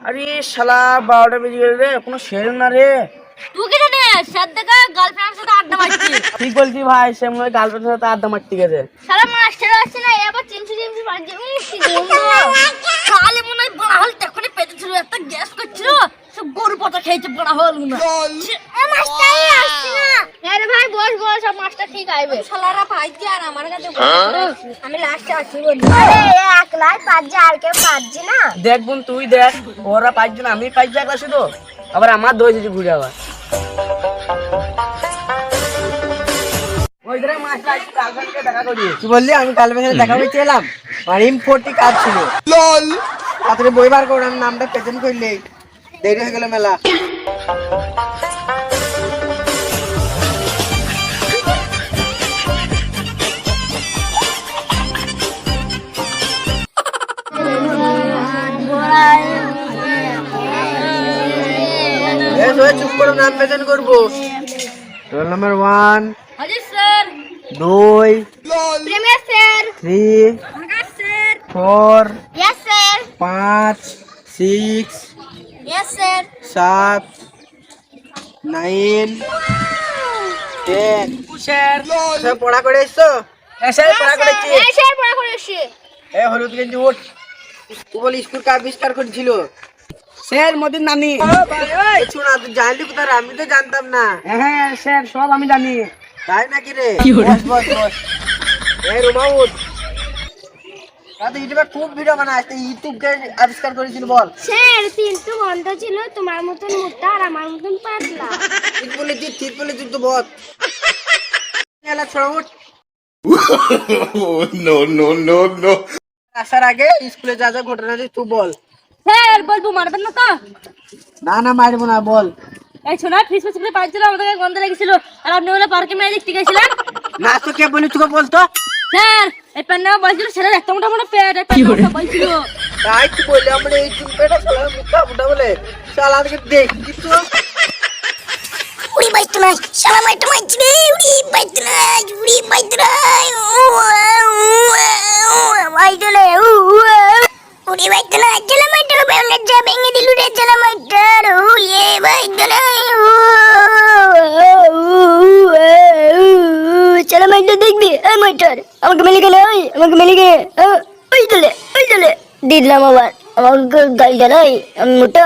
আরে শালা 12টা বেজে গেল রে, কোনো সেরে না রে। তুই কি জানিস সাত দেখা গার্লফ্রেন্ডের সাথে আড্ডা মারছি? ঠিক বলছি ভাই, সে মনে হয় গার্লফ্রেন্ডের সাথে আড্ডা মারতে গেছে। শালা মাস্টার আসছে না, এবার চিমচি মারছে। কি গন্ধ! খালি মনে হয় বড় হল তখনই পেটে ছিল, একটা গ্যাস করছিল, সব গরু পাতা খেয়েছে বড় হল না। মাস্টারই আসছে না। আরে ভাই বস বস, সব মাস্টার ঠিক আইবে। শালারা পাইছে আর আমার কাছে আমি লাস্টে আসি বলি। আরে একলাই পাঁচজন আর কেউ পাঁচজন না। দেখ বোন তুই দেখ, ওরা 5 জন, আমি 5 জন আসি তো, আবার আমার দই দিতে ঘুরে আবার। ওই ধরে মাস্টার একটু গার্লফ্রেন্ডকে দেখা করি। কি বললি? আমি গার্লফ্রেন্ডের সাথে দেখা করতে এলাম, আর ইম্পোর্টি কাজ ছিল। তাড়াতাড়ি বই বার করে আমি নামটা প্রেজেন্ট করলে দেরি হয়ে গেল মেলা। চুপ করে নাম প্রেজেন্ট করবো। রোল নাম্বার 1, হাজি স্যার। 2, প্রেমের sir. 3, Akash sir. 4, yes sir. 5, 6, yes sir. 7, 9, 10। Sir, সব পড়া করে এসছো? হ্যাঁ স্যার পড়া করেছি। এই স্যার পড়া করে এসেছি। এ হলুদ গেঞ্জি উঠ। তুই বল স্কুল কার আবিষ্কার করেছিল? স্যার মোদির নানি। শোনা, তুই জানলি কোথায়? আমি তো জানতাম না। হ্যাঁ স্যার, সব আমি জানি। তাই নাকি রে? বস বস বস। এই রুমা উঠ। তুই ইউটিউবে খুব ভিডিও বানাস, তুই ইউটিউব কে আবিষ্কার করেছিল বল? স্যার তিনটে ঘন্টা ছিল, তোমার মতন মোটা আর আমার মতন পাতলা। ঠিক বলেছিস তো বল। এলা ছোড়া উঠ। No, no, no, no. আসার আগে স্কুলে যা যা ঘটনা আছে তুই বল। স্যার বলবো মারবেন না তো? না না মারবো না, বল। এই শোনা ফিস ফিস করে পাচ্ছিল, আমাদের গন্ধ লেগেছিল, আর আপনি বলে পার্কে মেয়ে দেখতে গেছিলেন। না তো কে বলি তোকে বলতো? স্যার এই প্যান্ডা বলছিল ছেলের একটা মোটা মোটা পেট, একটা মোটা বলছিল। তাই তুই বললি আমরা এই চুলপেটা শালা মুখা ফুটা বলে শালা আজকে দেখছি তো। উড়ি বাইতে নাই শালা মাইটা মাইছি রে, উড়ি বাইতে নাই, উড়ি বাইতে নাই, বাইতে নাই, উড়ি বাইতে নাই, জলা মাইটা বেলে যা ভেঙে দিলু রে, জলা মাইটা উড়িয়ে বাইতে নাই, জলা মাইটা দেখবি এই মাইটার আমাকে মেলে গেলে, আমাকে মেলে গেলে ওই চলে দিলাম আবার আমাকে গাল জানাই, আমি মোটা।